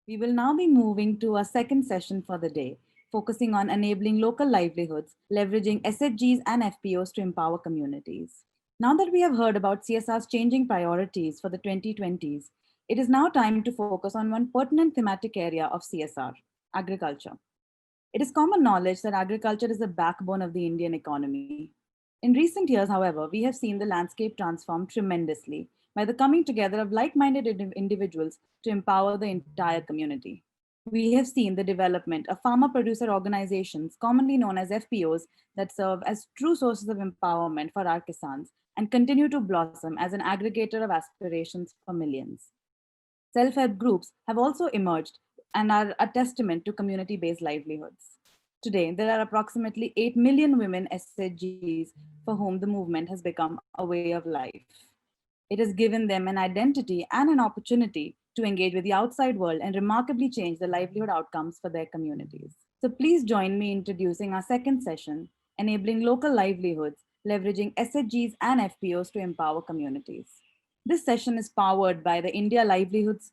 We will now be moving to our second session for the day, focusing on enabling local livelihoods, leveraging SHGs and FPOs to empower communities. Now that we have heard about CSR's changing priorities for the 2020s, it is now time to focus on one pertinent thematic area of CSR, agriculture. It is common knowledge that agriculture is the backbone of the Indian economy. In recent years, however, we have seen the landscape transform tremendously by the coming together of like minded individuals to empower the entire community. We have seen the development of farmer producer organizations, commonly known as FPOs, that serve as true sources of empowerment for our Kisans and continue to blossom as an aggregator of aspirations for millions. Self help groups have also emerged and are a testament to community based livelihoods. Today, there are approximately 8 million women SHGs for whom the movement has become a way of life. It has given them an identity and an opportunity to engage with the outside world and remarkably change the livelihood outcomes for their communities. So please join me in introducing our second session, Enabling Local Livelihoods, Leveraging SHGs and FPOs to Empower Communities. This session is powered by the India Livelihoods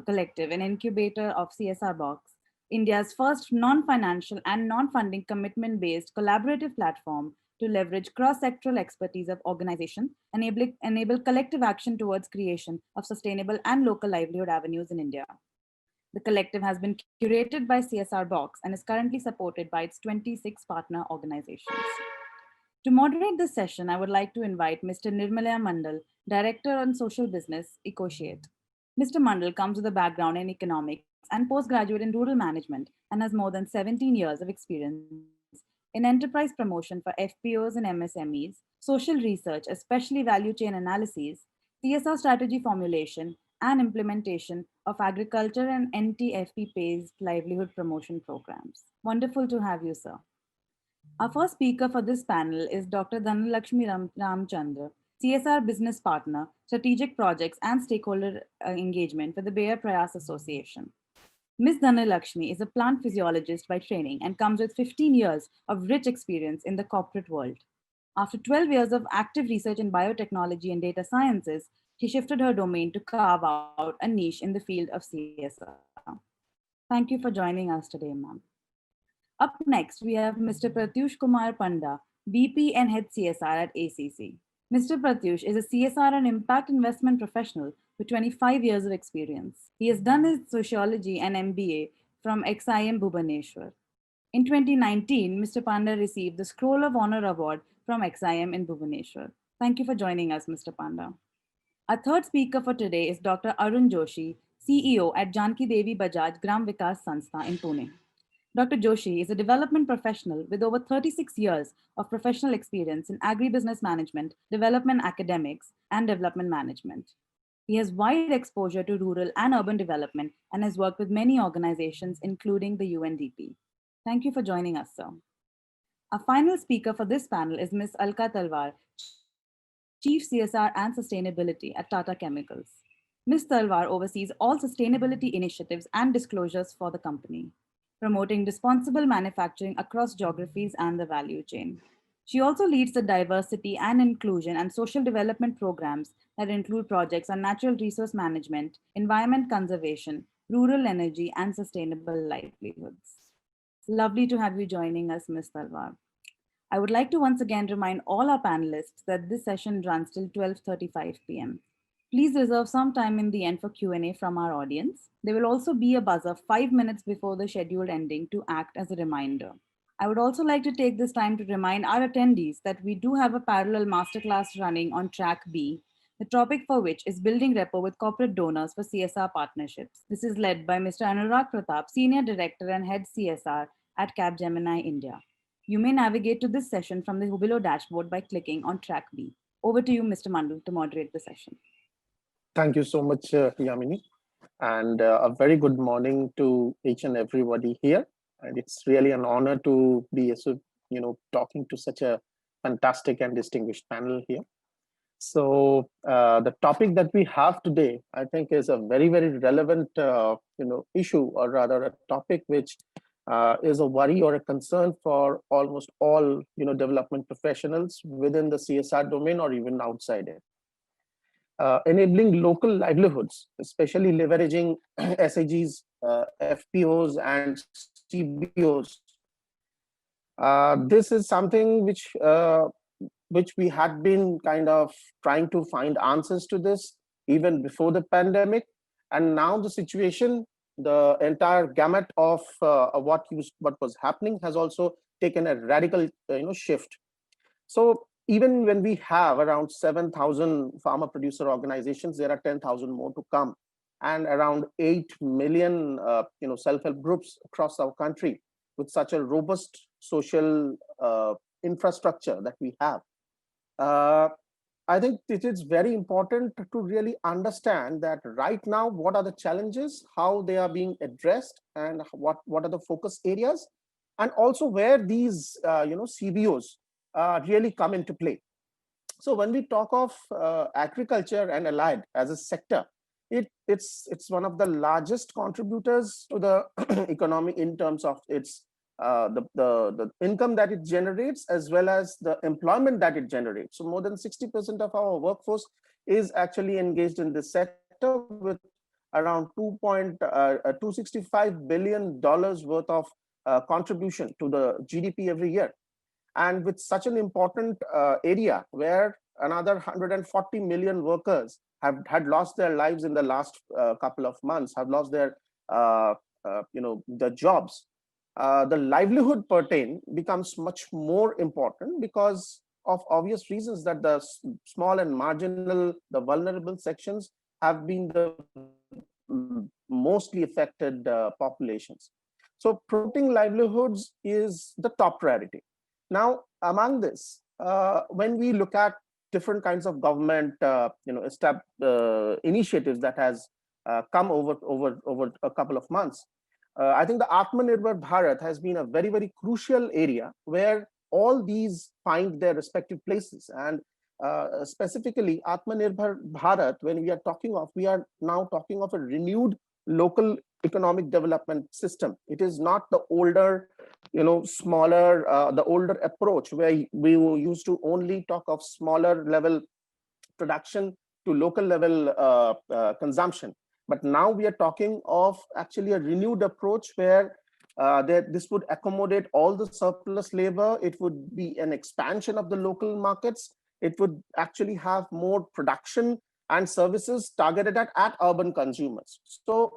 Collective, an incubator of CSR Box, India's first non-financial and non-funding commitment-based collaborative platform to leverage cross-sectoral expertise of organization, enable collective action towards creation of sustainable and local livelihood avenues in India. The collective has been curated by CSR Box and is currently supported by its 26 partner organizations. To moderate this session, I would like to invite Mr. Nirmalaya Mandal, Director on Social Business, Ecotiate. Mr. Mandal comes with a background in economics and postgraduate in rural management and has more than 17 years of experience in enterprise promotion for FPOs and MSMEs, social research, especially value chain analyses, CSR strategy formulation, and implementation of agriculture and NTFP-based livelihood promotion programs. Wonderful to have you, sir. Our first speaker for this panel is Dr. Dhanalakshmi Ramchandra, CSR Business Partner, Strategic Projects and Stakeholder Engagement for the Bayer Prayas Association. Ms. Dhanalakshmi is a plant physiologist by training and comes with 15 years of rich experience in the corporate world. After 12 years of active research in biotechnology and data sciences, she shifted her domain to carve out a niche in the field of CSR. Thank you for joining us today, ma'am. Up next, we have Mr. Pratyush Kumar Panda, VP and Head CSR at ACC. Mr. Pratyush is a CSR and impact investment professional with 25 years of experience. He has done his sociology and MBA from XIM Bhubaneswar. In 2019, Mr. Panda received the Scroll of Honor Award from XIM in Bhubaneswar. Thank you for joining us, Mr. Panda. Our third speaker for today is Dr. Arun Joshi, CEO at Janki Devi Bajaj Gram Vikas Sanstha in Pune. Dr. Joshi is a development professional with over 36 years of professional experience in agribusiness management, development academics, and development management. He has wide exposure to rural and urban development and has worked with many organizations, including the UNDP. Thank you for joining us, sir. Our final speaker for this panel is Ms. Alka Talwar, Chief CSR and Sustainability at Tata Chemicals. Ms. Talwar oversees all sustainability initiatives and disclosures for the company, promoting responsible manufacturing across geographies and the value chain. She also leads the diversity and inclusion and social development programs that include projects on natural resource management, environment conservation, rural energy, and sustainable livelihoods. Lovely to have you joining us, Ms. Talwar. I would like to once again remind all our panelists that this session runs till 12:35 p.m. Please reserve some time in the end for Q&A from our audience. There will also be a buzzer 5 minutes before the scheduled ending to act as a reminder. I would also like to take this time to remind our attendees that we do have a parallel masterclass running on track B, the topic for which is building rapport with corporate donors for CSR partnerships. This is led by Mr. Anurag Pratap, Senior Director and Head CSR at Capgemini India. You may navigate to this session from the Hubilo dashboard by clicking on track B. Over to you, Mr. Mandal, to moderate the session. Thank you so much, Yamini, and a very good morning to each and everybody here. And it's really an honor to be, talking to such a fantastic and distinguished panel here. So the topic that we have today, I think, is a very, very relevant, issue, or rather a topic which is a worry or a concern for almost all, development professionals within the CSR domain or even outside it. enabling local livelihoods, especially leveraging SAGs, FPOs, and CBOs. This is something which we had been kind of trying to find answers to this even before the pandemic, and now the situation, the entire gamut of what was happening has also taken a radical shift. So even when we have around 7,000 farmer producer organizations, there are 10,000 more to come, and around 8 million self-help groups across our country with such a robust social infrastructure that we have. I think it is very important to really understand that right now, what are the challenges, how they are being addressed, and what are the focus areas, and also where these CBOs really come into play. So when we talk of agriculture and allied as a sector, it's one of the largest contributors to the economy in terms of its the income that it generates, as well as the employment that it generates. So more than 60% of our workforce is actually engaged in this sector, with around $265 billion worth of contribution to the GDP every year. And with such an important area where another 140 million workers had lost their lives in the last couple of months, have lost their the jobs, the livelihood pertain becomes much more important, because of obvious reasons that the small and marginal, the vulnerable sections have been the mostly affected populations. So promoting livelihoods is the top priority. Now, among this, when we look at different kinds of government initiatives that has come over a couple of months, I think the Atmanirbhar Bharat has been a very, very crucial area where all these find their respective places. And specifically Atmanirbhar Bharat, when we are now talking of a renewed local economic development system. It is not the older, smaller, the older approach where we used to only talk of smaller level production to local level consumption. But now we are talking of actually a renewed approach where this would accommodate all the surplus labor. It would be an expansion of the local markets. It would actually have more production and services targeted at urban consumers. So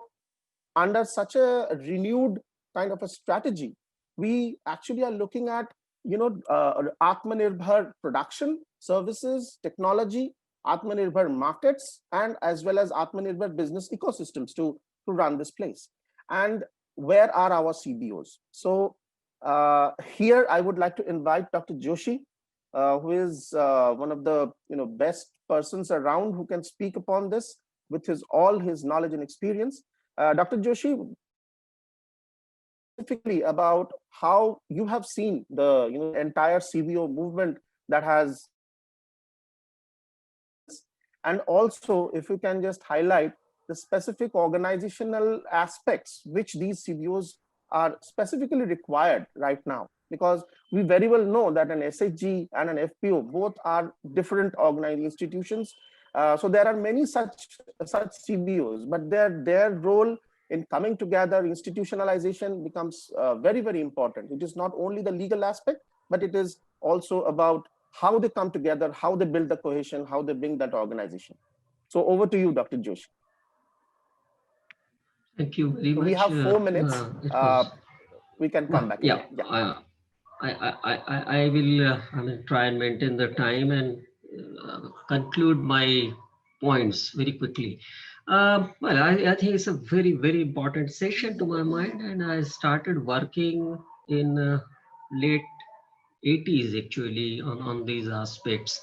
under such a renewed kind of a strategy, we actually are looking at Atmanirbhar production, services, technology, Atmanirbhar markets, and as well as Atmanirbhar business ecosystems to run this place. And where are our CBOs? So here I would like to invite Dr. Joshi, who is one of the best persons around who can speak upon this with all his knowledge and experience. Dr. Joshi, specifically about how you have seen the entire CBO movement that has, and also if you can just highlight the specific organizational aspects which these CBOs are specifically required right now, because we very well know that an SHG and an FPO both are different organizing institutions. So there are many such CBOs, but their role in coming together, institutionalization becomes very, very important. It is not only the legal aspect, but it is also about how they come together, how they build the cohesion, how they bring that organization. So over to you, Dr. Joshi. Thank you very much. We have 4 minutes. We can come back. Yeah. I will try and maintain the time and conclude my points very quickly. Well, I think it's a very, very important session to my mind, and I started working in late 80s actually on these aspects,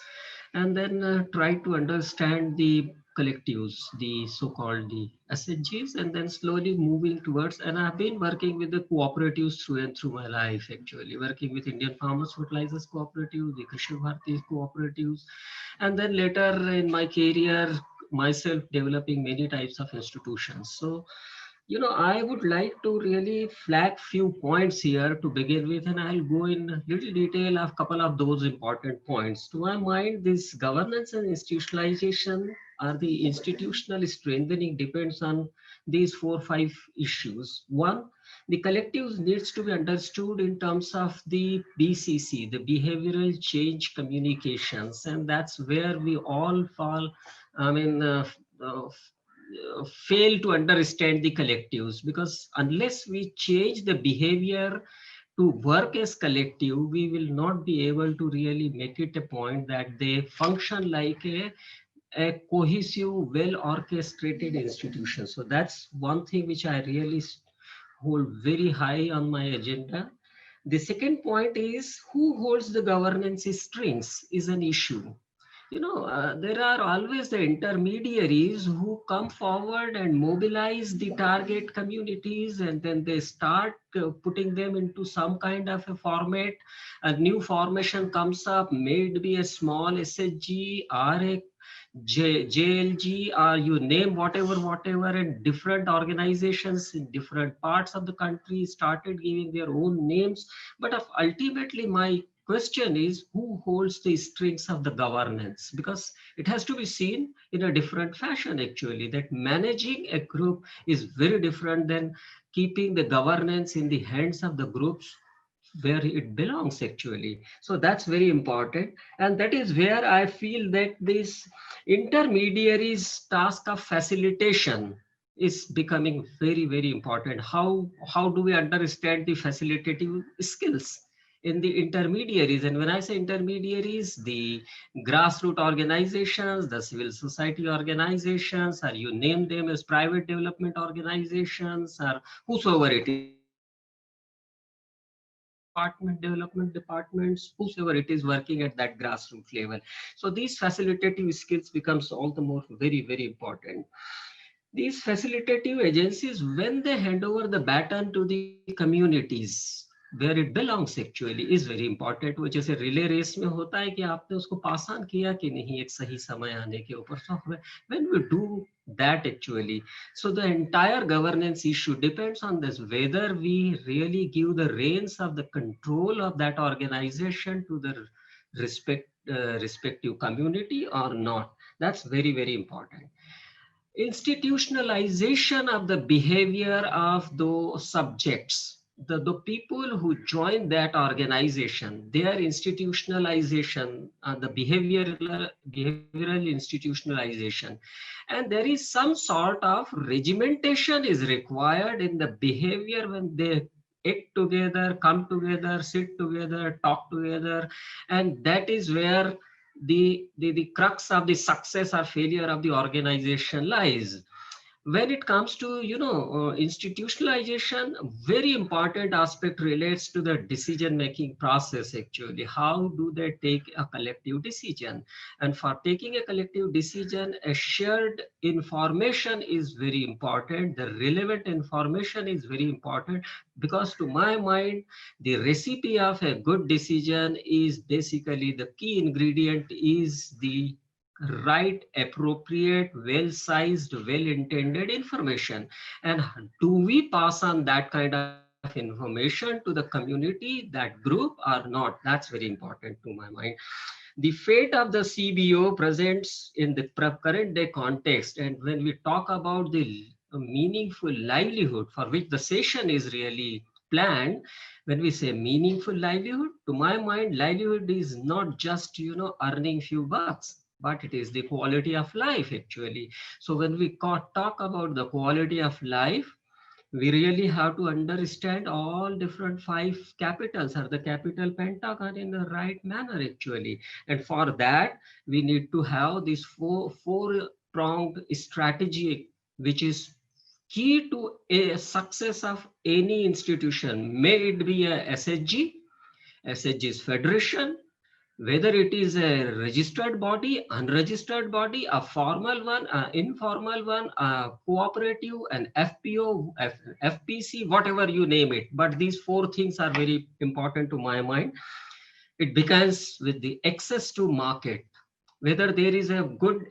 and then try to understand the collectives, the so-called the SHGs, and then slowly moving towards, and I've been working with the cooperatives through and through my life, actually working with Indian Farmers Fertilizers Cooperative, the Krishi Bharati cooperatives, and then later in my career myself developing many types of institutions. So I would like to really flag few points here to begin with, and I'll go in little detail of a couple of those important points. To my mind, this governance and institutionalization or the institutional strengthening depends on these 4 5 issues. One, the collectives needs to be understood in terms of the BCC, the behavioral change communications, and that's where we all fall. I mean, fail to understand the collectives, because unless we change the behavior to work as collective, we will not be able to really make it a point that they function like a cohesive, well orchestrated institution. So that's one thing which I really hold very high on my agenda. The second point is who holds the governance strings is an issue. There are always the intermediaries who come forward and mobilize the target communities, and then they start putting them into some kind of a format. A new formation comes up, may it be a small SHG or a JLG, or you name whatever, and different organizations in different parts of the country started giving their own names. But ultimately, my question is who holds the strings of the governance, because it has to be seen in a different fashion actually, that managing a group is very different than keeping the governance in the hands of the groups where it belongs actually. So that's very important, and that is where I feel that this intermediaries task of facilitation is becoming very important. How do we understand the facilitative skills in the intermediaries? And when I say intermediaries, the grassroots organizations, the civil society organizations, or you name them as private development organizations, or whosoever it is, development departments, whosoever it is working at that grassroots level. So these facilitative skills becomes all the more very important. These facilitative agencies, when they hand over the baton to the communities where it belongs actually, is very important. वो जैसे relay race में होता है कि आपने उसको pass on किया कि नहीं एक सही समय आने के ऊपर. So when we do that actually, so the entire governance issue depends on this, whether we really give the reins of the control of that organization to the respective community or not. That's very important. Institutionalization of the behavior of those subjects, the people who join that organization, their institutionalization, the behavioral institutionalization, and there is some sort of regimentation is required in the behavior when they act together, come together, sit together, talk together, and that is where the crux of the success or failure of the organization lies. When it comes to institutionalization, very important aspect relates to the decision making process actually. How do they take a collective decision? And for taking a collective decision, a shared information is very important. The relevant information is very important, because to my mind, the recipe of a good decision is basically, the key ingredient is the right, appropriate, well-sized, well-intended information. And do we pass on that kind of information to the community, that group, or not? That's very important to my mind. The fate of the CBO presents in the current day context, and when we talk about the meaningful livelihood for which the session is really planned, when we say meaningful livelihood, to my mind, livelihood is not just earning few bucks, but it is the quality of life actually. So when we talk about the quality of life, we really have to understand all different 5 capitals or the capital pentagon in the right manner actually. And for that, we need to have this four-pronged strategy, which is key to a success of any institution. May it be a SHG's federation, whether it is a registered body, unregistered body, a formal one, an informal one, a cooperative, an FPO, FPC, whatever you name it. But these 4 things are very important to my mind. It begins with the access to market, whether there is a good,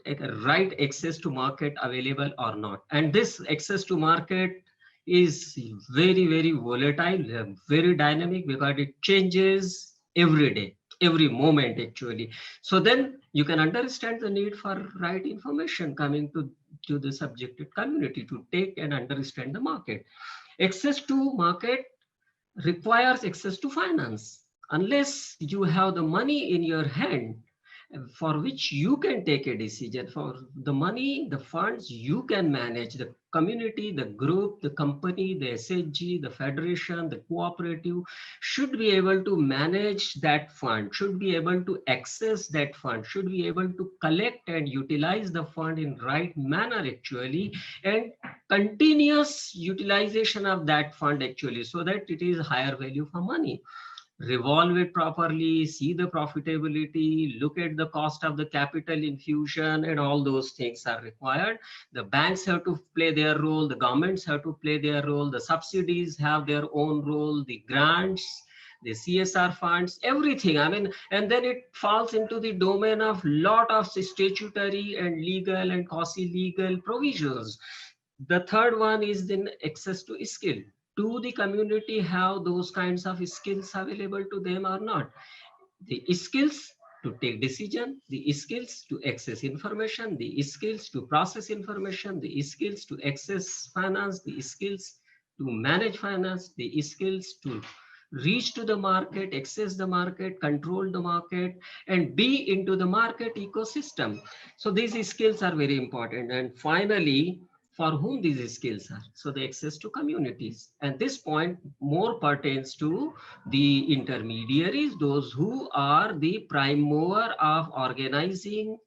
right access to market available or not. And this access to market is very volatile, very dynamic, because it changes every day. every moment actually. So then you can understand the need for right information coming to the subjected community to take and understand the market. Access to market requires access to finance. Unless you have the money in your hand for which you can take a decision, for the money, the funds you can manage, the community, the group, the company, the SHG, the federation, the cooperative should be able to manage that fund, should be able to access that fund, should be able to collect and utilize the fund in right manner actually, and continuous utilization of that fund actually, so that it is higher value for money. Revolve it properly, see the profitability, look at the cost of the capital infusion, and all those things are required. The banks have to play their role, the governments have to play their role, the subsidies have their own role, the grants, the CSR funds, everything. I mean, and then it falls into the domain of lot of statutory and legal and quasi-legal provisions. The third one is then access to skill. Do the community have those kinds of skills available to them or not? The skills to take decision, the skills to access information, the skills to process information, the skills to access finance, the skills to manage finance, the skills to reach to the market, access the market, control the market, and be into the market ecosystem. So these skills are very important. And finally, for whom these skills are? So the access to communities. And this point more pertains to the intermediaries, those who are the prime mover of organizing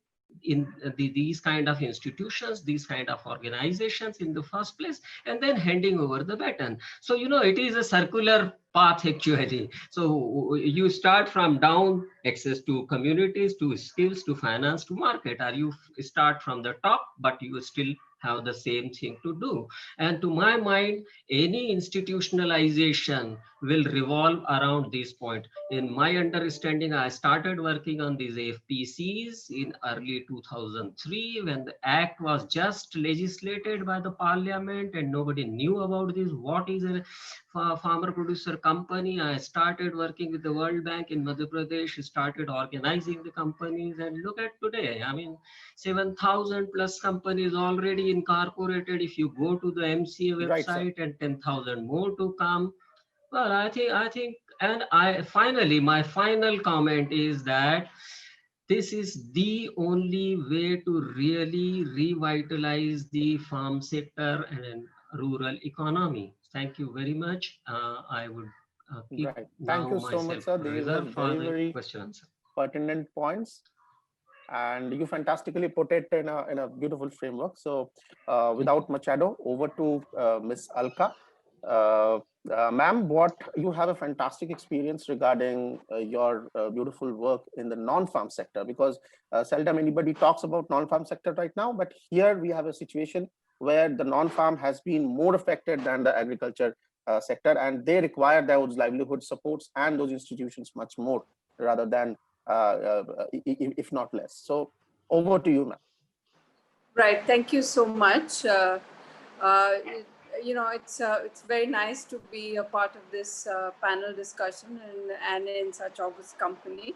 in these kind of institutions, these kind of organizations in the first place, and then handing over the baton. So, you know, it is a circular path actually. So you start from down, access to communities, to skills, to finance, to market, or you start from the top, but you still have the same thing to do. And to my mind, any institutionalization will revolve around this point. In my understanding, I started working on these FPCs in early 2003 when the act was just legislated by the parliament and nobody knew about this. What is a farmer producer company? I started working with the World Bank in Madhya Pradesh, started organizing the companies, and look at today. I mean, 7,000 plus companies already incorporated. If you go to the MCA website, right, and 10,000 more to come. Well, I think, and finally, my final comment is that this is the only way to really revitalize the farm sector and rural economy. Thank you very much. I would keep right. Thank you so much, sir. These were very pertinent points, and you fantastically put it in a beautiful framework. So, without much ado, over to Miss Alka. Ma'am, what you have a fantastic experience regarding your beautiful work in the non-farm sector, because seldom anybody talks about non-farm sector right now, but here we have a situation where the non-farm has been more affected than the agriculture sector, and they require those livelihood supports and those institutions much more rather than if not less. So over to you, ma'am. Right, thank you so much. You know, it's very nice to be a part of this panel discussion and in such august company.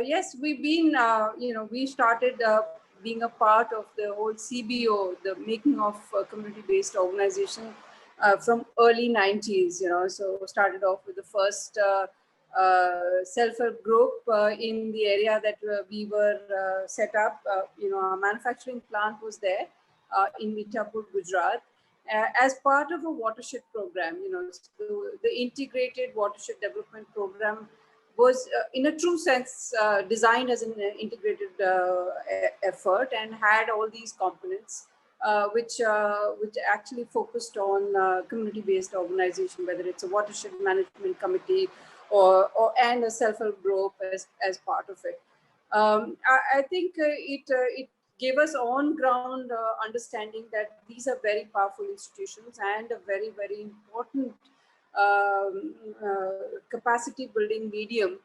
Yes, we've been, you know, we started being a part of the whole CBO, the making of community-based organization from early 90s, you know, so started off with the first self-help group in the area that we were set up. You know, our manufacturing plant was there in Mithapur, Gujarat. As part of a watershed program, you know, so the integrated watershed development program was in a true sense designed as an integrated effort and had all these components which actually focused on community-based organization, whether it's a watershed management committee and a self-help group as part of it. I think it gave us on-ground understanding that these are very powerful institutions and a very, very important capacity building medium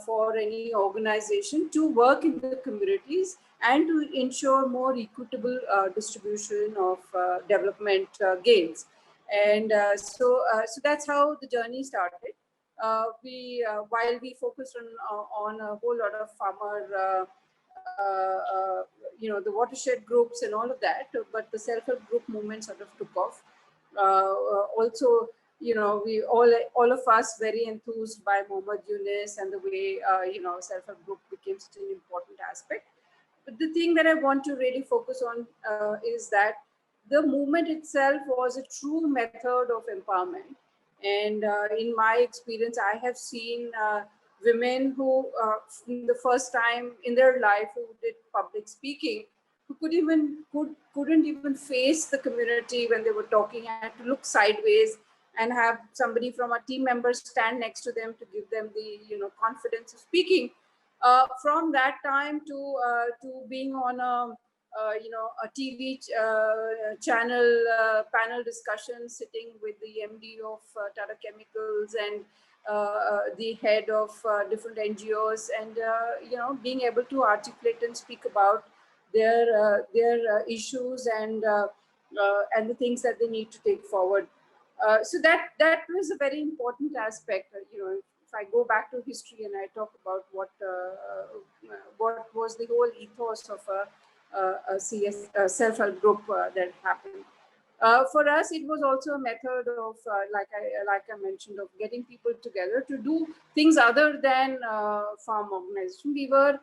for any organization to work in the communities and to ensure more equitable distribution of development gains. And so that's how the journey started. while we focused on a whole lot of farmer, the watershed groups and all of that, but the self-help group movement sort of took off. Also, we all of us very enthused by Muhammad Yunus and the way self-help group became such an important aspect. But the thing that I want to really focus on is that the movement itself was a true method of empowerment. And in my experience, I have seen women who, in the first time in their life, who did public speaking, who couldn't even face the community when they were talking, had to look sideways and have somebody from a team member stand next to them to give them the confidence of speaking. From that time to being on a TV channel panel discussion, sitting with the MD of Tata Chemicals and the head of different NGOs, and being able to articulate and speak about their issues and the things that they need to take forward. So that was a very important aspect. If I go back to history and I talk about what was the whole ethos of a self-help group that happened. For us, it was also a method of, like I mentioned, of getting people together to do things other than farm organization. We were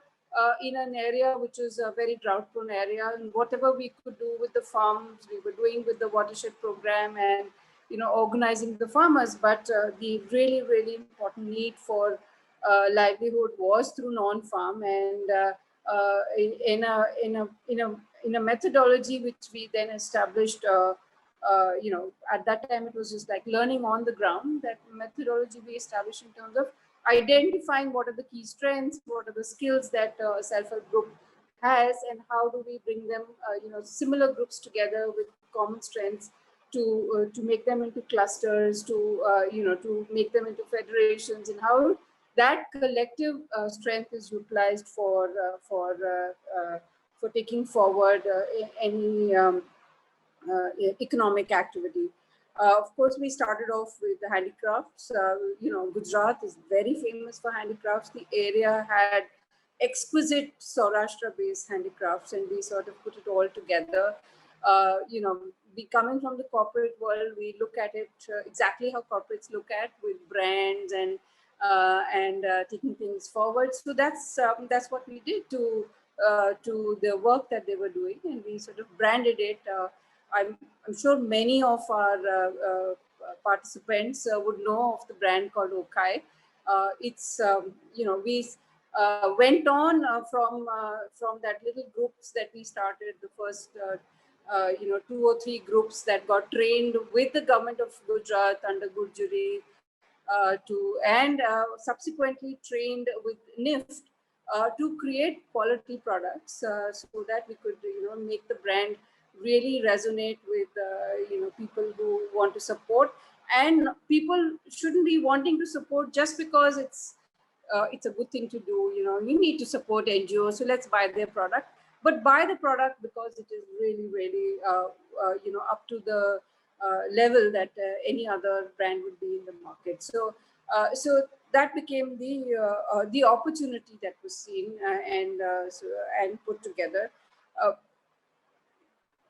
in an area which is a very drought-prone area, and whatever we could do with the farms, we were doing with the watershed program and organizing the farmers. But the really, really important need for livelihood was through non-farm, and in a methodology which we then established. At that time it was just like learning on the ground. That methodology we established in terms of identifying what are the key strengths, what are the skills that a self-help group has, and how do we bring them, similar groups together with common strengths to make them into clusters, to make them into federations, and how that collective strength is utilized for taking forward any economic activity. Of course, we started off with the handicrafts. Gujarat is very famous for handicrafts. The area had exquisite Saurashtra-based handicrafts, and we sort of put it all together. We coming from the corporate world, we look at it exactly how corporates look at, with brands and taking things forward. So that's what we did to the work that they were doing, and we sort of branded it. I'm sure many of our participants would know of the brand called Okai. It's we went on from that little groups that we started, the first 2 or 3 groups that got trained with the government of Gujarat under Gurjari, and subsequently trained with NIFT to create quality products, so that we could make the brand really resonate with people who want to support. And people shouldn't be wanting to support just because it's a good thing to do. You need to support NGOs, so let's buy their product. But buy the product because it is really, really up to the level that any other brand would be in the market. So that became the opportunity that was seen and put together.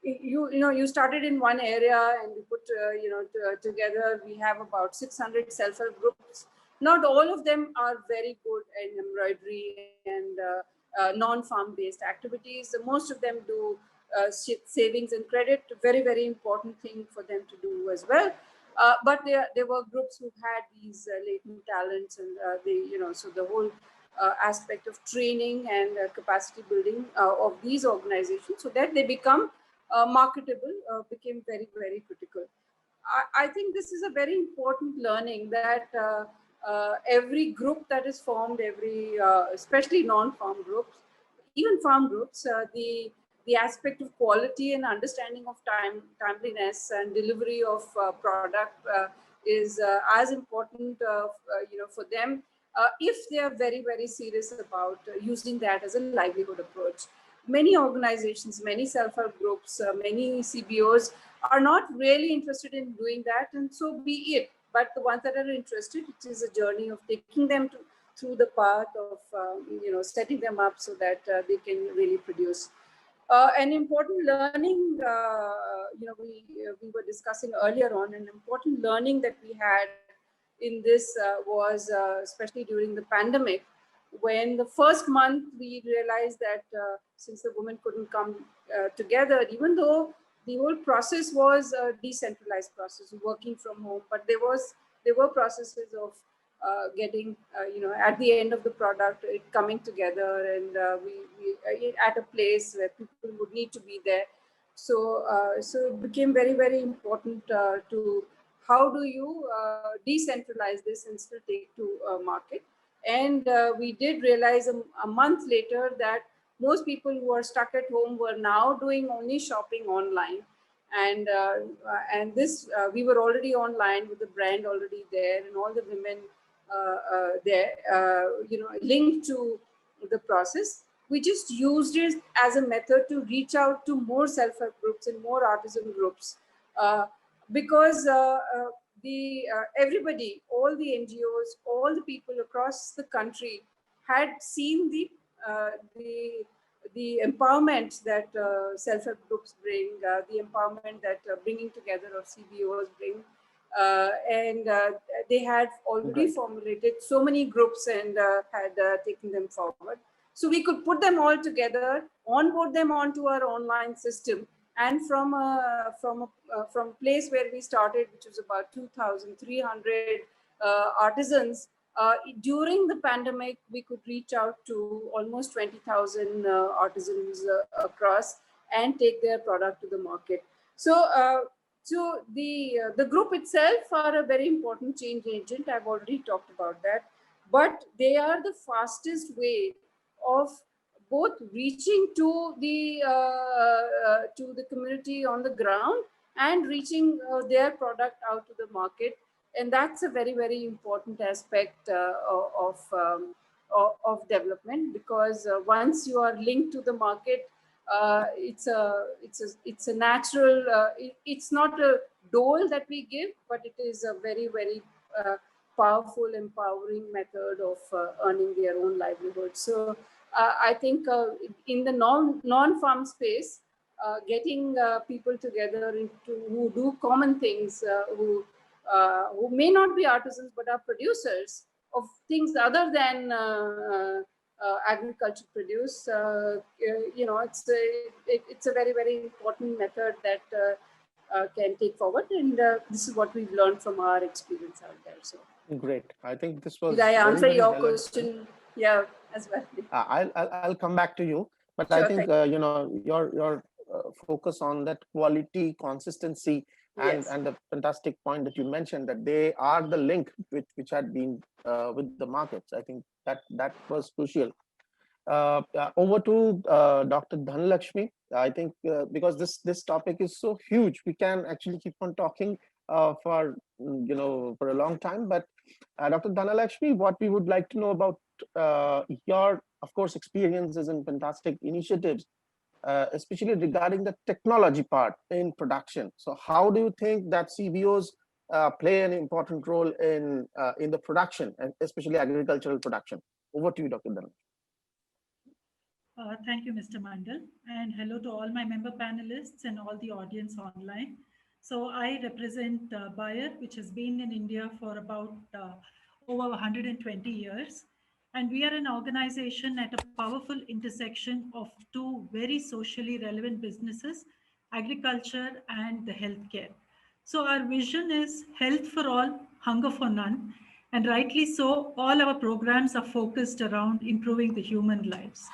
You started in one area and you put together. We have about 600 self-help groups. Not all of them are very good in embroidery and non-farm based activities. Most of them do savings and credit, very, very important thing for them to do as well. But there were groups who had these latent talents, and so the whole aspect of training and capacity building of these organizations so that they become marketable became very, very critical. I think this is a very important learning, that every group that is formed, especially non-farm groups, even farm groups, the aspect of quality and understanding of timeliness and delivery of product is as important for them if they are very, very serious about using that as a livelihood approach. Many organizations, many self-help groups, many CBOs are not really interested in doing that, and so be it. but the ones that are interested, it is a journey of taking them through the path of setting them up so that they can really produce. An important learning, we were discussing earlier on, an important learning that we had in this was especially during the pandemic, when the first month we realized that since the women couldn't come together, even though the whole process was a decentralized process, working from home, but there were processes of getting, at the end of the product, it coming together, and we at a place where people would need to be there. So, so it became very, very important to how do you decentralize this and still take to market. And we did realize a month later that most people who are stuck at home were now doing only shopping online. And this, we were already online with the brand already there, and all the women there, linked to the process. We just used it as a method to reach out to more self-help groups and more artisan groups, because everybody, all the NGOs, all the people across the country had seen the empowerment that self-help groups bring, the empowerment that bringing together of CBOs bring. And they had already formulated so many groups and had taken them forward. So we could put them all together, onboard them onto our online system, and from a place where we started, which was about 2,300 artisans, during the pandemic, we could reach out to almost 20,000 artisans across and take their product to the market. So, so the group itself are a very important change agent. I've already talked about that, but they are the fastest way of both reaching to the community on the ground and reaching their product out to the market. And that's a very, very important aspect of development, because once you are linked to the market, it's a natural, it's not a dole that we give, but it is a very, very powerful, empowering method of earning their own livelihood. So I think in the non-farm space, getting people together who do common things, who may not be artisans but are producers of things other than agriculture produce, it's a very, very important method that can take forward, and this is what we've learned from our experience out there. So great. I think this was. Did I answer your question? Yeah, as well. I'll come back to you, but sure, I think your focus on that quality, consistency, and the fantastic point that you mentioned, that they are the link which had been with the markets. I think that was crucial. Over to Dr. Dhanalakshmi. I think because this topic is so huge, we can actually keep on talking for a long time. But Dr. Dhanalakshmi, what we would like to know about your, of course, experiences and fantastic initiatives, especially regarding the technology part in production. So how do you think that CBOs play an important role in the production, and especially agricultural production? Over to you, Dr. Dhanalakshmi. Thank you, Mr. Mandal, and hello to all my member panelists and all the audience online. So I represent Bayer, which has been in India for about over 120 years. And we are an organization at a powerful intersection of two very socially relevant businesses, agriculture and the healthcare. So our vision is health for all, hunger for none. And rightly so, all our programs are focused around improving the human lives.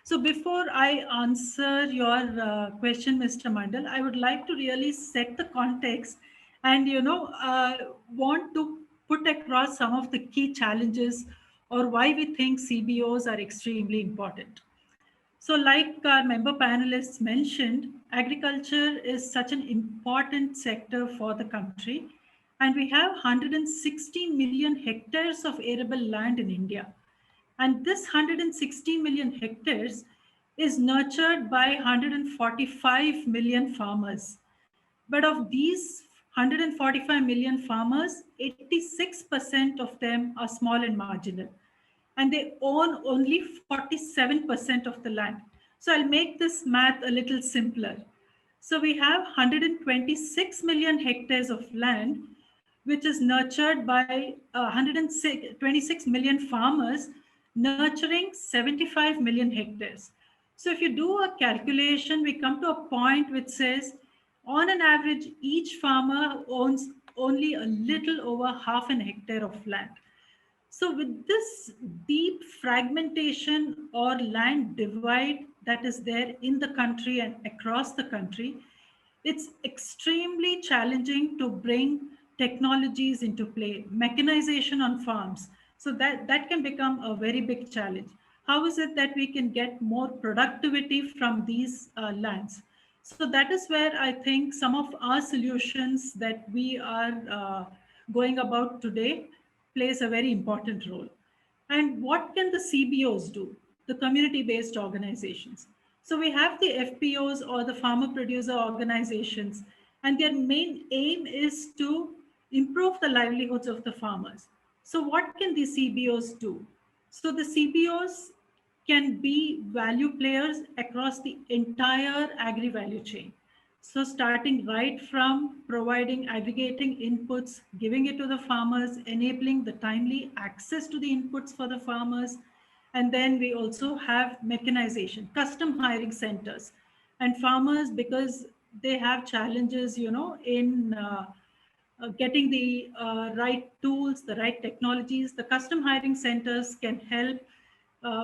So before I answer your question, Mr. Mandal, I would like to really set the context and, want to put across some of the key challenges or why we think CBOs are extremely important. So like our member panelists mentioned, agriculture is such an important sector for the country. And we have 160 million hectares of arable land in India. And this 160 million hectares is nurtured by 145 million farmers. But of these 145 million farmers, 86% of them are small and marginal, and they own only 47% of the land. So I'll make this math a little simpler. So we have 126 million hectares of land, which is nurtured by 126 million farmers, nurturing 75 million hectares. So if you do a calculation, we come to a point which says, on an average, each farmer owns only a little over half an hectare of land. So with this deep fragmentation or land divide that is there in the country and across the country, it's extremely challenging to bring technologies into play, mechanization on farms. So that can become a very big challenge. How is it that we can get more productivity from these lands? So that is where I think some of our solutions that we are going about today plays a very important role. And what can the CBOs do, the community-based organizations? So we have the FPOs or the farmer producer organizations, and their main aim is to improve the livelihoods of the farmers. So what can the CBOs do? So the CBOs can be value players across the entire agri-value chain. So starting right from providing aggregating inputs, giving it to the farmers, enabling the timely access to the inputs for the farmers. And then we also have mechanization, custom hiring centers. And farmers, because they have challenges, in getting the right tools, the right technologies, the custom hiring centers can help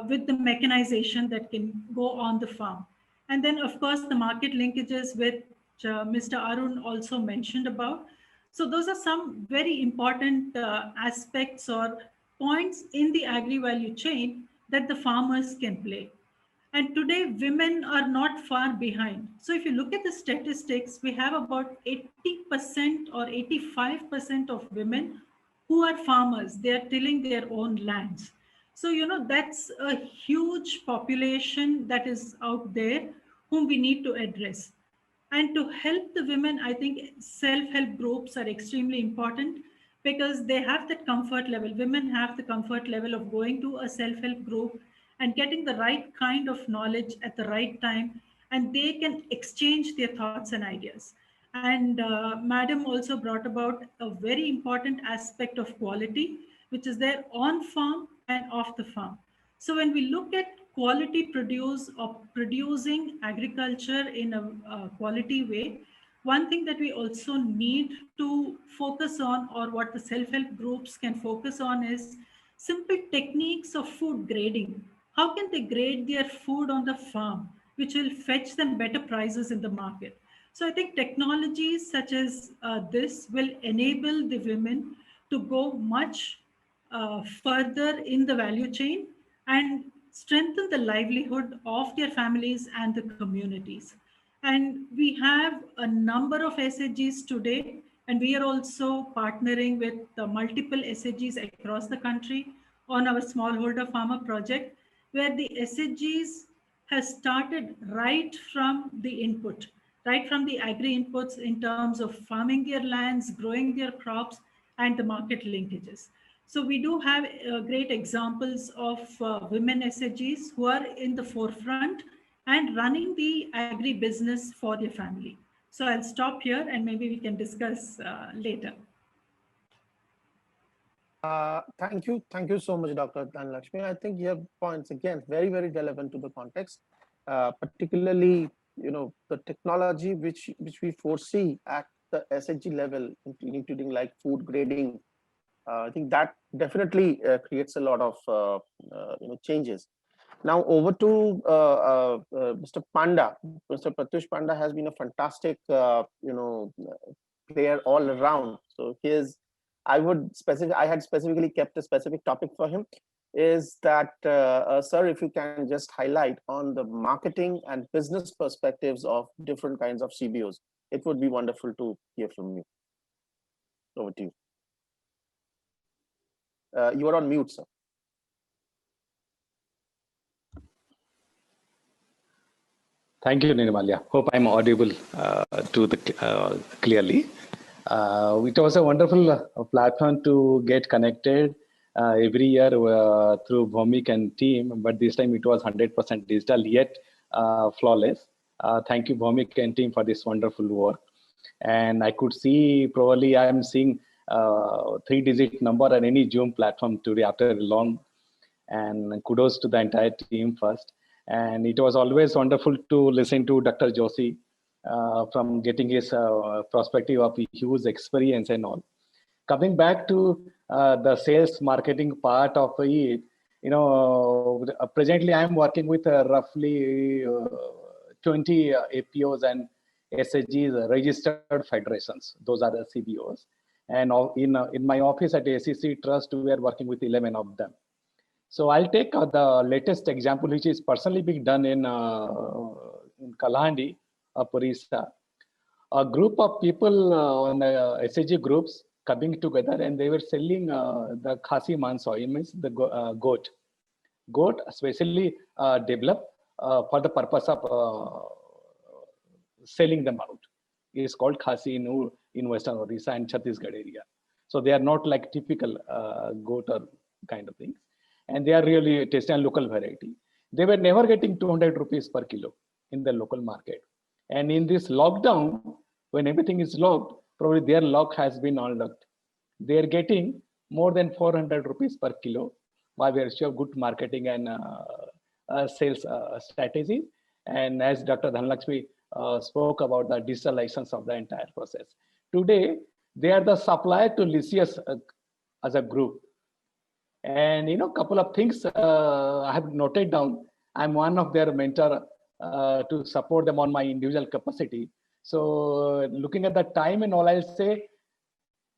with the mechanization that can go on the farm. And then, of course, the market linkages which Mr. Arun also mentioned about. So those are some very important aspects or points in the agri-value chain that the farmers can play. And today, women are not far behind. So if you look at the statistics, we have about 80% or 85% of women who are farmers. They are tilling their own lands. So, that's a huge population that is out there whom we need to address. And to help the women, I think self-help groups are extremely important because they have that comfort level. Women have the comfort level of going to a self-help group and getting the right kind of knowledge at the right time, and they can exchange their thoughts and ideas. And Madam also brought about a very important aspect of quality, which is there on farm and off the farm. So when we look at quality produce or producing agriculture in a quality way, one thing that we also need to focus on, or what the self-help groups can focus on, is simple techniques of food grading. How can they grade their food on the farm, which will fetch them better prices in the market? So I think technologies such as this will enable the women to go much further in the value chain and strengthen the livelihood of their families and the communities. And we have a number of SHGs today, and we are also partnering with the multiple SHGs across the country on our smallholder farmer project, where the SHGs has started right from the input, right from the agri inputs in terms of farming their lands, growing their crops, and the market linkages. So we do have great examples of women SHGs who are in the forefront and running the agri business for their family. So I'll stop here and maybe we can discuss later. Thank you so much, Dr. Dhanalakshmi. I think your points, again, very, very relevant to the context, particularly, the technology which we foresee at the SHG level, including like food grading. I think that definitely creates a lot of changes. Now over to Mr. Panda. Mr. Pratyush Panda has been a fantastic player all around. So I had specifically kept a specific topic for him, is that sir, if you can just highlight on the marketing and business perspectives of different kinds of CBOs, it would be wonderful to hear from you. Over to you. You are on mute, sir. Thank you, Nirmalya. Hope I'm audible clearly. It was a wonderful platform to get connected every year through Bhomik and team, but this time it was 100% digital, yet flawless. Thank you, Bhomik and team, for this wonderful work. And I could see, probably I'm seeing 3-digit number on any Zoom platform today after long. And kudos to the entire team first. And it was always wonderful to listen to Dr. Joshi from getting his perspective of huge experience and all. Coming back to the sales marketing part of it, presently I'm working with roughly 20 APOs and SHGs, registered federations. Those are the CBOs. And in my office at ACC Trust, we are working with 11 of them. So I'll take the latest example, which is personally being done in Kalahandi, Orissa. A group of people on SHG groups coming together, and they were selling the Khasi Mansa, it means the goat. Goat especially developed for the purpose of selling them out. It is called Khasi in Western Orissa and Chhattisgarh area. So they are not like typical goat or kind of things. And they are really tasty and local variety. They were never getting 200 rupees per kilo in the local market. And in this lockdown, when everything is locked, probably their lock has been unlocked. They are getting more than 400 rupees per kilo by virtue of good marketing and sales strategy. And as Dr. Dhanlakshmi spoke about the digital license of the entire process. Today, they are the supplier to Lycius as a group. And couple of things I have noted down. I'm one of their mentor to support them on my individual capacity. So looking at the time and all, I'll say,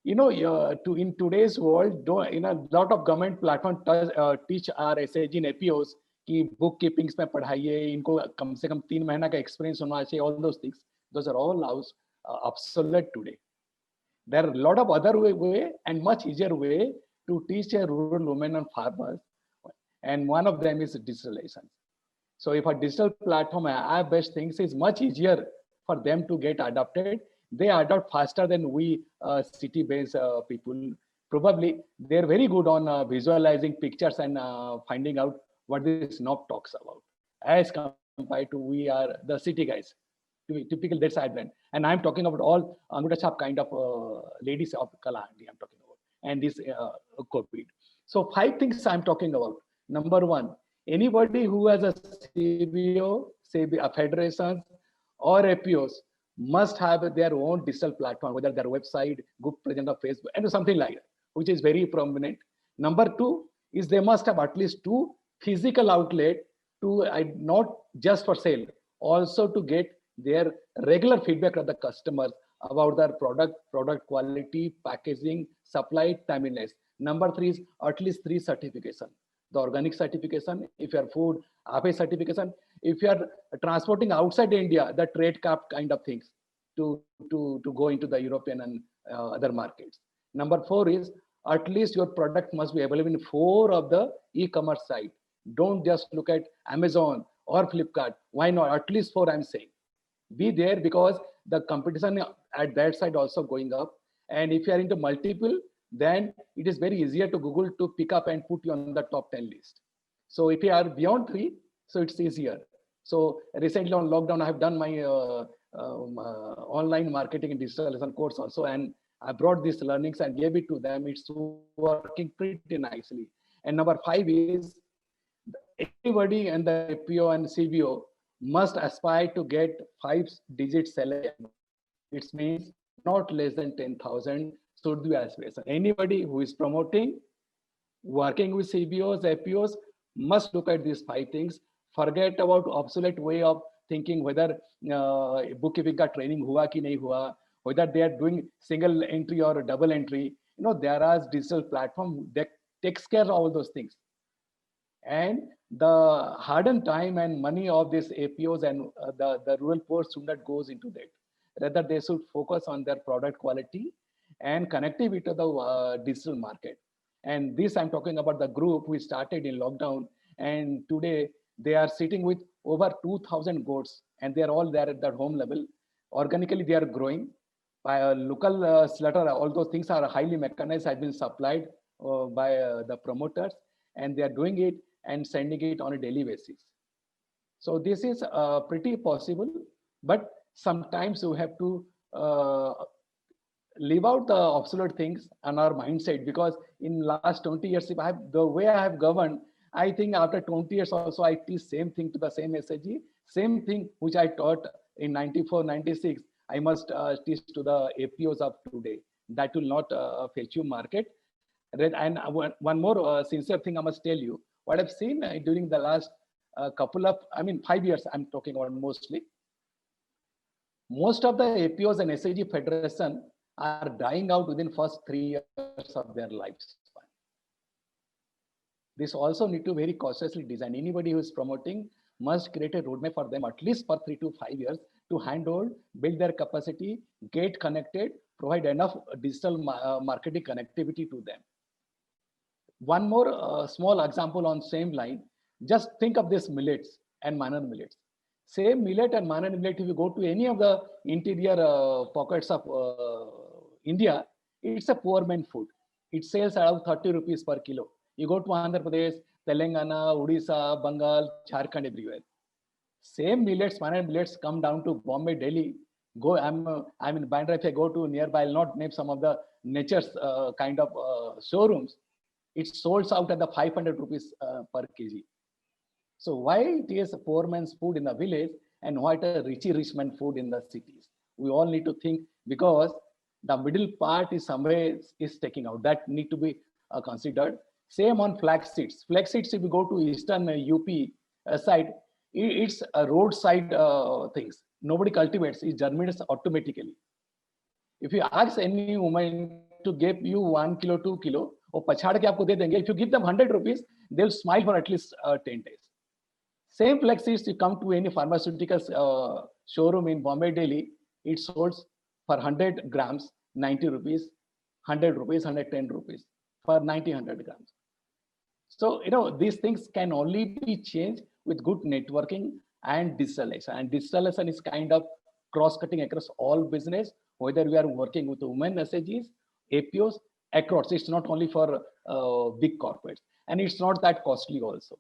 in today's world, a lot of government platforms teach our SHG and APOs कि book keepings में पढ़ाइए, इनको कम से कम 3 महीना का experience होना चाहिए. All those things, those are all obsolete today. There are a lot of other way and much easier way to teach a rural women and farmers, and one of them is digitalization. So if a digital platform app-based things is much easier for them to get adopted, they adopt faster than we city-based people. Probably they're very good on visualizing pictures and finding out what this NOP talks about, as compared to we are the city guys. Typical that's advent. And I'm talking about all Anguta Chap kind of ladies of Kalahandi I'm talking about, and this COVID. So 5 things I'm talking about. Number 1, anybody who has a CBO, say a federations or APOs, must have their own digital platform, whether their website, good presence of Facebook, and something like that, which is very prominent. Number 2 is they must have at least 2 physical outlet to not just for sale, also to get their regular feedback of the customers about their product quality, packaging, supply, timeliness. Number 3 is at least 3 certification. The organic certification, if you are food, APE certification, if you are transporting outside India, the trade cap kind of things to go into the European and other markets. Number 4 is at least your product must be available in 4 of the e-commerce site. Don't just look at Amazon or Flipkart. Why not? At least 4 I'm saying. Be there, because the competition at that side also going up. And if you are into multiple, then it is very easier to Google to pick up and put you on the top 10 list. So if you are beyond 3, so it's easier. So recently on lockdown, I have done my online marketing and digitalization course also, and I brought these learnings and gave it to them. It's working pretty nicely. And number 5 is everybody in the APO and CBO must aspire to get 5-digit salary. It means not less than 10,000 should be aspiration. Anybody who is promoting, working with CBOs, APOs must look at these 5 things. Forget about obsolete way of thinking whether bookkeeping ka training hua ki nahi hua, whether they are doing single entry or double entry. There are digital platform that takes care of all those things. And the hardened time and money of these APOs and the rural poor should not goes into that. Rather, they should focus on their product quality and connectivity to the digital market. And this I'm talking about the group we started in lockdown, and today they are sitting with over 2,000 goats, and they are all there at their home level. Organically, they are growing. by a local slaughter. All those things are highly mechanized, have been supplied by the promoters, and they are doing it and sending it on a daily basis. So this is pretty possible, but sometimes we have to leave out the obsolete things on our mindset, because in last 20 years, if I have the way I have governed, I think after 20 years also I teach same thing to the same SHG, same thing which I taught in 94, 96, I must teach to the APOs of today. That will not fetch you market. And one more sincere thing I must tell you, what I've seen during the last couple of, 5 years, I'm talking about mostly, most of the APOs and SHG Federation are dying out within first 3 years of their lifespan. This also need to very cautiously design. Anybody who is promoting must create a roadmap for them at least for 3 to 5 years to handhold, build their capacity, get connected, provide enough digital marketing connectivity to them. One more small example on same line, just think of this millets and manna millets. Same millet and manna millet, if you go to any of the interior pockets of India, it's a poor man food. It sells around 30 rupees per kilo. You go to Andhra Pradesh, Telangana, Odisha, Bengal, Jharkhand, everywhere. Same millets, manna millets come down to Bombay, Delhi. I'm in Bandra. If I go to nearby, I'll not name some of the nature's kind of showrooms. It sold out at the 500 rupees per kg. So why it is a poor man's food in the village and why it a rich man food in the cities? We all need to think, because the middle part is somewhere is taking out. That need to be considered. Same on flax seeds. Flax seeds, if you go to eastern UP side, it's a roadside things. Nobody cultivates. It germinates automatically. If you ask any woman to give you 1 kilo, 2 kilo, or pachhad ke aapko de denge, if you give them 100 rupees, they'll smile for at least 10 days. Same flax seeds, you come to any pharmaceuticals showroom in Bombay, Delhi, it sold for 100 grams, 90 rupees, 100 rupees, 110 rupees for 100 grams. So, these things can only be changed with good networking and digitalization. And digitalization is kind of cross-cutting across all business, whether we are working with women SHGs, APOs, across. It's not only for big corporates, and it's not that costly also.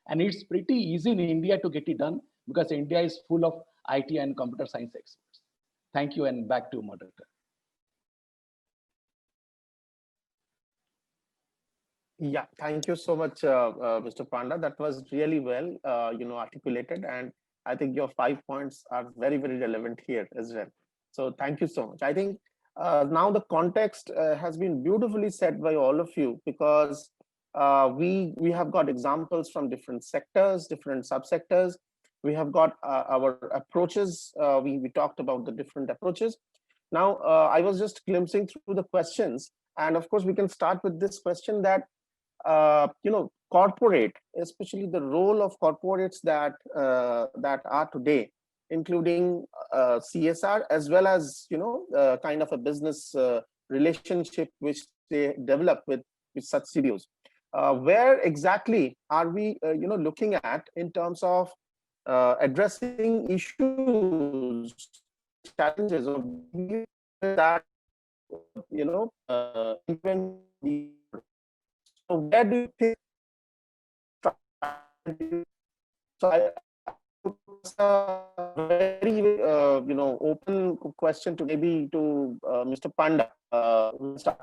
And it's pretty easy in India to get it done, because India is full of IT and computer science experts. Thank you, and back to moderator. Yeah, thank you so much, Mr. Panda. That was really well, articulated, and I think your 5 points are very, very relevant here as well. So thank you so much. I think now the context has been beautifully set by all of you, because we have got examples from different sectors, different subsectors. We have got our approaches. We talked about the different approaches. Now, I was just glimpsing through the questions, and of course, we can start with this question that, corporate, especially the role of corporates that are today, including CSR, as well as kind of a business relationship which they develop with such CBOs. Where exactly are we, looking at in terms of addressing issues, challenges of that, so where do you think? So I a very open question to maybe to Mr. Panda. Mr.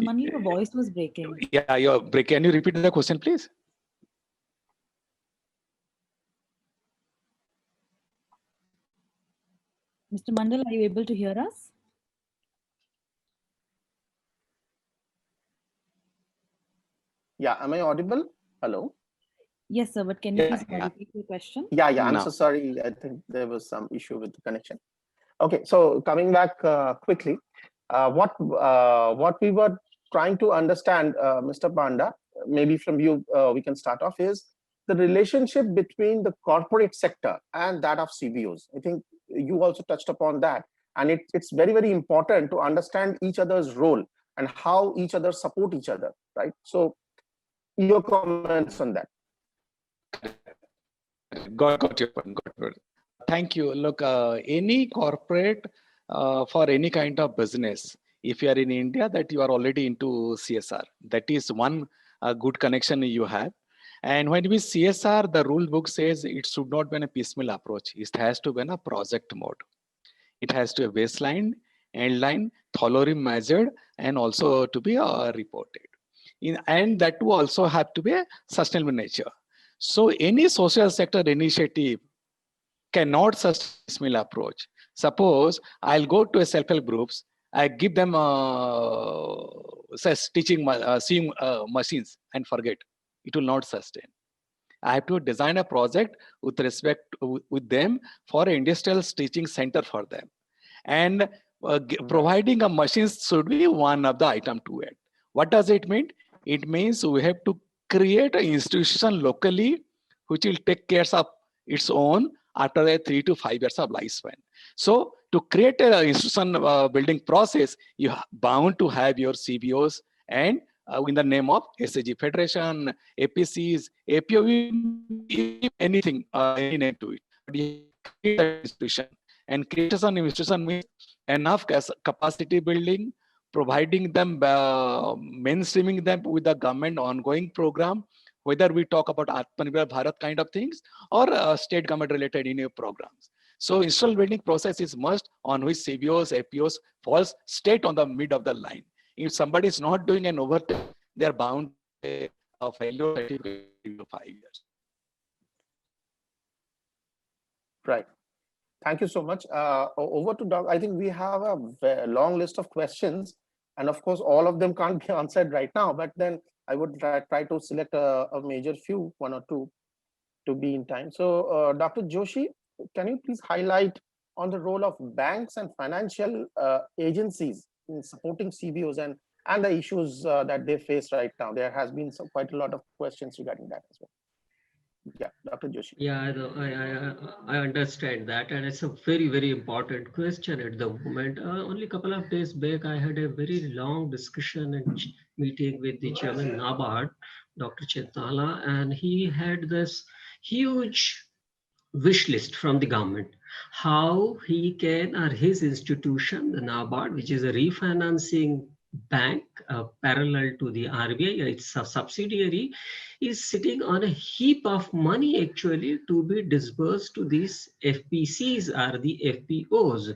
Mandal, your voice was breaking. Yeah, you're breaking. Can you repeat the question, please? Mr. Mandal, are you able to hear us? Yeah, am I audible? Hello? Yes, sir, but can you please repeat your question? Yeah, I'm so sorry. I think there was some issue with the connection. Okay, so coming back quickly, what we were trying to understand, Mr. Panda, maybe from you, we can start off, is the relationship between the corporate sector and that of CBOs. I think you also touched upon that, and it's very, very important to understand each other's role and how each other support each other, right? So your comments on that. Got your point. Got your point. Thank you. Look, any corporate for any kind of business, if you are in India, that you are already into CSR. That is one good connection you have. And when we CSR, the rule book says it should not be a piecemeal approach. It has to be in a project mode. It has to be a baseline, end line, thoroughly measured, and also to be reported. And that too also have to be a sustainable nature. So any social sector initiative cannot sustain piecemeal approach. Suppose I'll go to a self-help groups, I give them says teaching seeing machines and forget. It will not sustain. I have to design a project with respect with them for an industrial teaching center for them. And providing a machines should be one of the item to it. What does it mean? It means we have to create an institution locally which will take care of its own after a 3 to 5 years of lifespan. So to create an institution building process, you are bound to have your CBOs and in the name of SAG Federation, APCs, APO, anything, any name to it. But you create an institution, and creation of institution means enough capacity building, providing them, mainstreaming them with the government ongoing program, whether we talk about Atmanirbhar Bharat kind of things or state government related in your programs. So institutional building process is must on which CBOs, APOs falls straight on the mid of the line. If somebody is not doing an overtake, they are bound to a failure in 5 years. Right. Thank you so much. Over to Doc. I think we have a long list of questions, and of course, all of them can't be answered right now, but then I would try to select a major few, one or two, to be in time. So Dr. Joshi, can you please highlight on the role of banks and financial agencies in supporting CBOs and the issues that they face right now? There has been quite a lot of questions regarding that as well. Yeah, Dr. Joshi. Yeah, I understand that, and it's a very, very important question at the moment. Only a couple of days back, I had a very long discussion and meeting with the chairman NABARD, Dr. Chintala, and he had this huge wish list from the government, how he can, or his institution, the NABARD, which is a refinancing bank parallel to the RBI, it's a subsidiary, is sitting on a heap of money actually to be disbursed to these FPCs or the FPOs.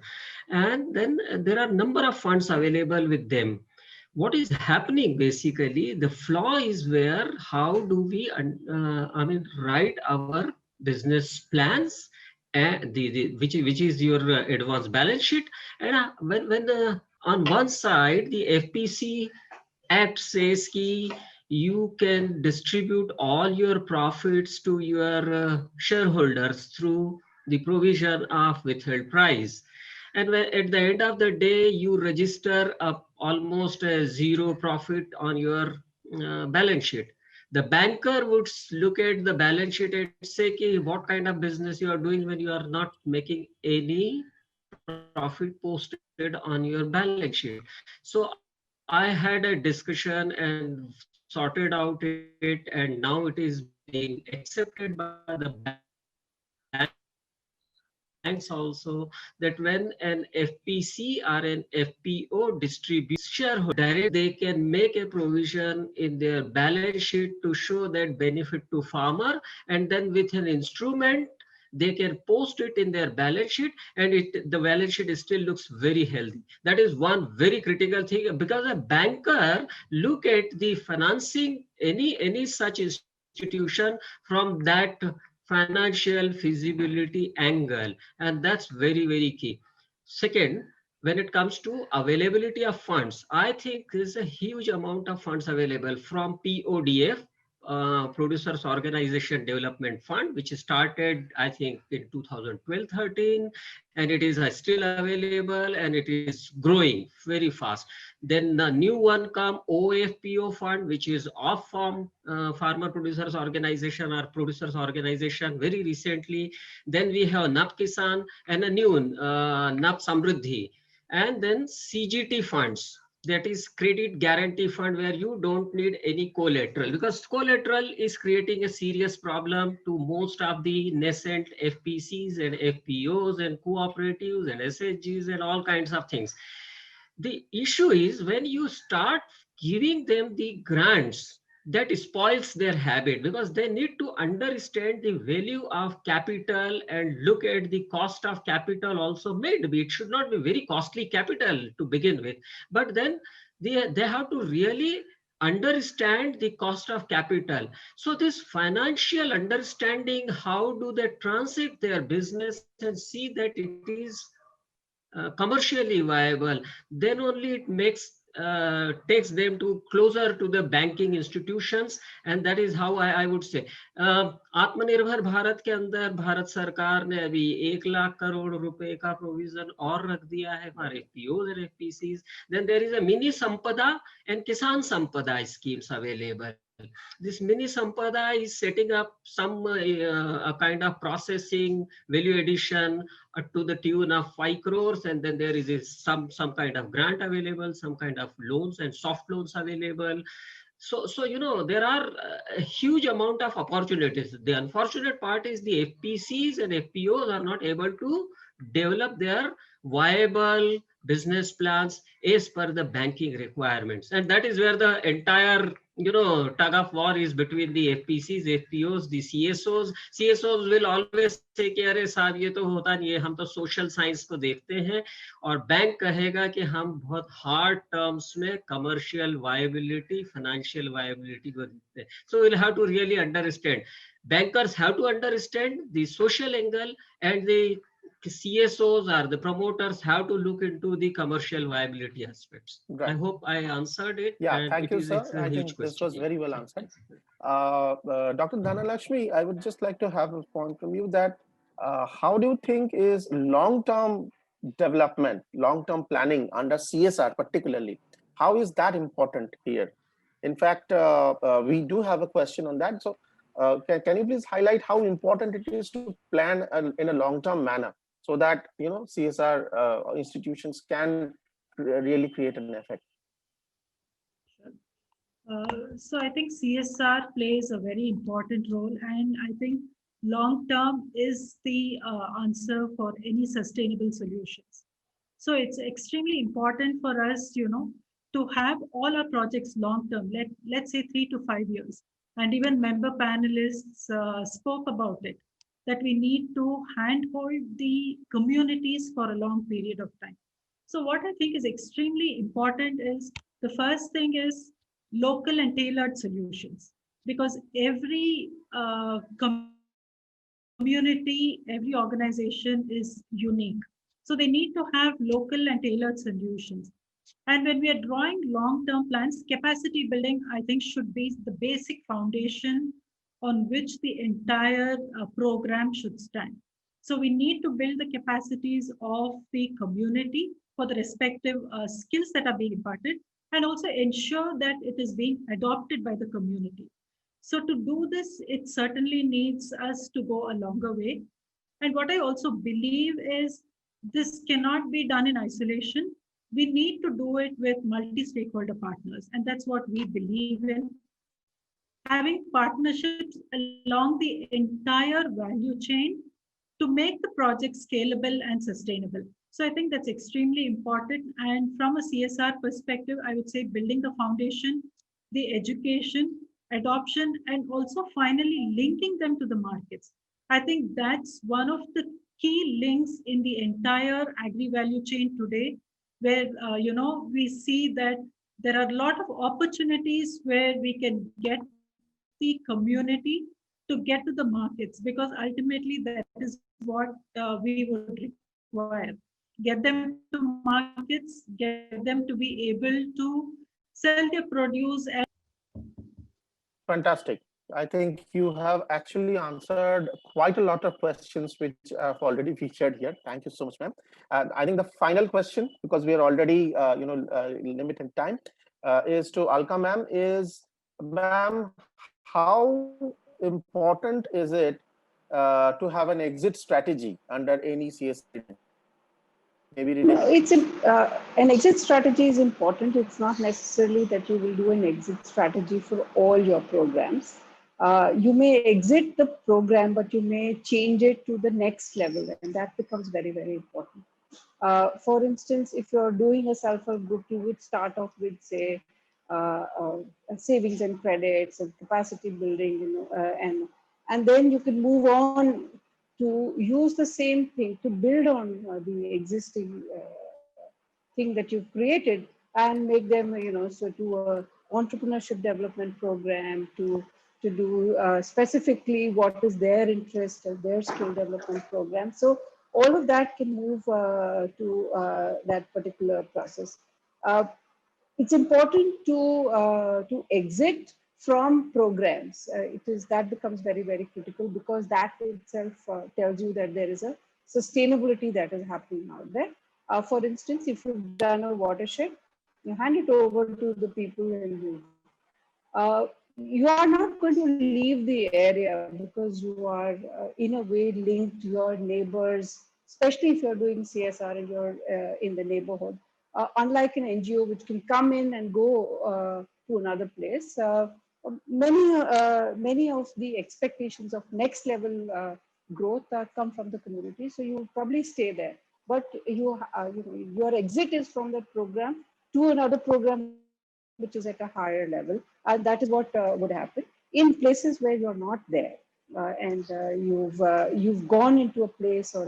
And then there are a number of funds available with them. What is happening basically, the flaw is where how do we write our business plans, and which is your advanced balance sheet, and when on one side the FPC Act says ki you can distribute all your profits to your shareholders through the provision of withheld price, and when at the end of the day you register almost a zero profit on your balance sheet. The banker would look at the balance sheet and say, what kind of business you are doing when you are not making any profit posted on your balance sheet. So I had a discussion and sorted out it, and now it is being accepted by the banks also, that when an FPC or an FPO distributes shareholder, they can make a provision in their balance sheet to show that benefit to farmer, and then with an instrument they can post it in their balance sheet, and the balance sheet still looks very healthy. That is one very critical thing, because a banker look at the financing any such institution from that financial feasibility angle, and that's very, very key. Second, when it comes to availability of funds, I think there's a huge amount of funds available from PODF, Producers Organization Development Fund, which started, I think, in 2012-13, and it is still available, and it is growing very fast. Then the new one come OFPO Fund, which is off from Farmer Producers Organization or Producers Organization very recently. Then we have NAP Kisan and a new NAP Samriddhi, and then CGT funds. that is credit guarantee fund, where you don't need any collateral, because collateral is creating a serious problem to most of the nascent FPCs and FPOs and cooperatives and SHGs and all kinds of things. The issue is when you start giving them the grants, that spoils their habit, because they need to understand the value of capital and look at the cost of capital also. Maybe it should not be very costly capital to begin with, but then they have to really understand the cost of capital. So this financial understanding, how do they transit their business and see that it is commercially viable, then only it takes them to closer to the banking institutions. And that is how I would say आत्मनिर्भर भारत के अंदर भारत सरकार ने अभी 1 लाख करोड़ रुपए का provision और रख दिया है for FPOs and FPCs. Then there is a mini Sampada and Kisan Sampada schemes available. This mini Sampada is setting up some a kind of processing value addition to the tune of 5 crores, and then there is some kind of grant available, some kind of loans and soft loans available. So you know, there are a huge amount of opportunities. The unfortunate part is the FPCs and FPOs are not able to develop their viable business plans as per the banking requirements, and that is where the entire tug of war is between the FPCs, FPOs, the CSOs. CSOs will always say कि अरे साहब ये तो होता नहीं है, हम तो सोशल साइंस को देखते हैं, और बैंक कहेगा कि हम बहुत हार्ड टर्म्स में कमर्शियल वायबिलिटी, फाइनेंशियल वायबिलिटी को देखते हैं. So we'll have to really understand. Bankers have to understand the social angle, and the CSOs or the promoters have to look into the commercial viability aspects. Right. I hope I answered it. Yeah, and thank you, sir. I think this was very well answered. Dr. Dhanalakshmi, I would just like to have a point from you that how do you think is long-term development, long-term planning under CSR particularly, how is that important here? In fact, we do have a question on that. So can you please highlight how important it is to plan in a long-term manner so that CSR institutions can really create an effect? So I think CSR plays a very important role, and I think long term is the answer for any sustainable solutions. So it's extremely important for us, to have all our projects long term. Let's say 3 to 5 years, and even member panelists spoke about it, that we need to handhold the communities for a long period of time. So what I think is extremely important is, the first thing is local and tailored solutions, because every community, every organization is unique. So they need to have local and tailored solutions. And when we are drawing long-term plans, capacity building, I think, should be the basic foundation on which the entire program should stand. So we need to build the capacities of the community for the respective skills that are being imparted, and also ensure that it is being adopted by the community. So to do this, it certainly needs us to go a longer way. And what I also believe is, this cannot be done in isolation. We need to do it with multi-stakeholder partners. And that's what we believe in. Having partnerships along the entire value chain to make the project scalable and sustainable. So I think that's extremely important. And from a CSR perspective, I would say building the foundation, the education, adoption, and also finally linking them to the markets. I think that's one of the key links in the entire agri-value chain today, where we see that there are a lot of opportunities where we can get the community to get to the markets, because ultimately that is what we would require. Get them to markets, get them to be able to sell their produce. And fantastic. I think you have actually answered quite a lot of questions which have already featured here. Thank you so much, ma'am. And I think the final question, because we are already limited time, is to Alka ma'am. Is, ma'am, how important is it to have an exit strategy under any CSR? maybe It's an exit strategy is important. It's not necessarily that you will do an exit strategy for all your programs. You may exit the program, but you may change it to the next level, and that becomes very, very important. For instance, if you're doing a self-help group, you would start off with, say, savings and credits and capacity building, and then you can move on to use the same thing to build on the existing thing that you've created and make them, so to a entrepreneurship development program, to do specifically what is their interest and their skill development program. So all of that can move to that particular process. It's important to exit from programs. It is that becomes very, very critical, because that itself tells you that there is a sustainability that is happening out there. For instance, if you've done a watershed, you hand it over to the people and you are not going to leave the area, because you are in a way linked to your neighbors, especially if you're doing CSR and you're in the neighborhood. Unlike an NGO, which can come in and go to another place, many of the expectations of next level growth come from the community. So you will probably stay there, but your exit is from that program to another program which is at a higher level, and that is what would happen in places where you're not there. And you've gone into a place or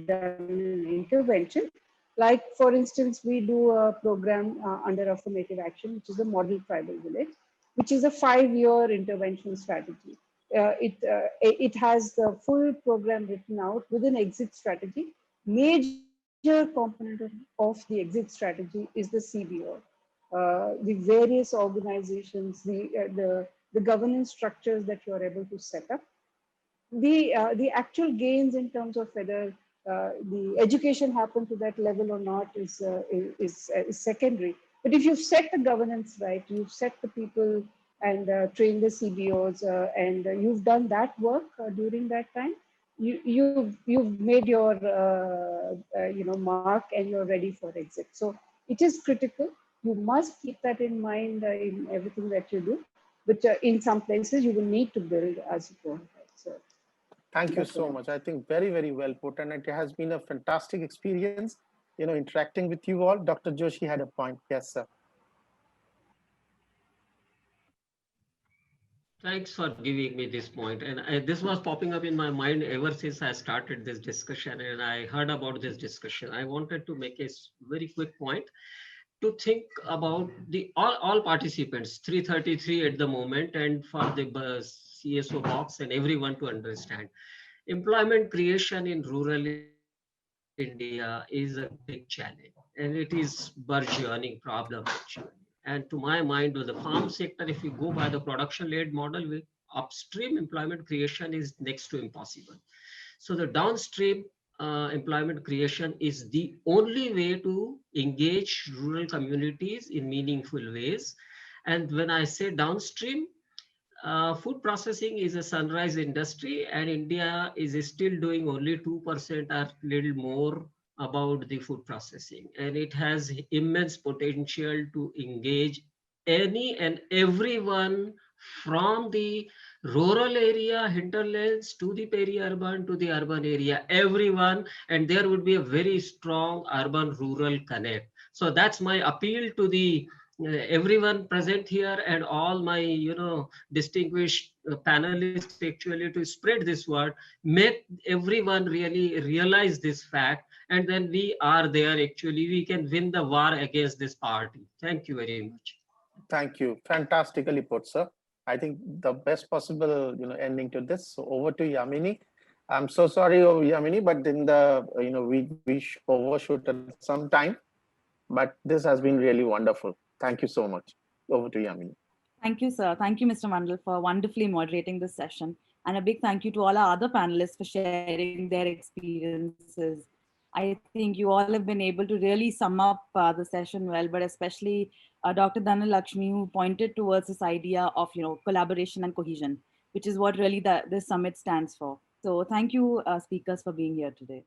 done an intervention. Like, for instance, we do a program under Affirmative Action, which is the Model Tribal Village, which is a 5-year intervention strategy. It has the full program written out with an exit strategy. Major component of the exit strategy is the CBO. The various organizations, the governance structures that you are able to set up, the actual gains in terms of whether the education happened to that level or not is secondary. But if you've set the governance right, you've set the people and trained the CBOs, and you've done that work during that time, you've made your mark and you're ready for exit. So it is critical. You must keep that in mind in everything that you do. But in some places, you will need to build as you go. So, thank you so much. I think very, very well put. And it has been a fantastic experience, interacting with you all. Dr. Joshi had a point. Yes, sir. Thanks for giving me this point. And this was popping up in my mind ever since I started this discussion and I heard about this discussion. I wanted to make a very quick point to think about the all participants, 333 at the moment, and for the CSO box and everyone to understand. Employment creation in rural India is a big challenge, and it is burgeoning problem actually. And to my mind, with the farm sector, if you go by the production-led model, with upstream employment creation is next to impossible. So the downstream employment creation is the only way to engage rural communities in meaningful ways. And when I say downstream, food processing is a sunrise industry, and India is still doing only 2% or little more about the food processing. And it has immense potential to engage any and everyone from the rural area, hinterlands, to the peri-urban, to the urban area, everyone, and there would be a very strong urban-rural connect. So that's my appeal to the everyone present here and all my distinguished panelists actually to spread this word, make everyone really realize this fact, and then we are there actually, we can win the war against this party. Thank you very much. Thank you. Fantastically put, sir. I think the best possible ending to this. So over to Yamini. I'm so sorry, Yamini, but in the we overshoot at some time, but this has been really wonderful. Thank you so much. Over to Yamini. Thank you, sir. Thank you, Mr. Mandal, for wonderfully moderating this session. And a big thank you to all our other panelists for sharing their experiences. I think you all have been able to really sum up the session well, but especially Dr. Dhanalakshmi, who pointed towards this idea of collaboration and cohesion, which is what really this summit stands for. So thank you, speakers, for being here today.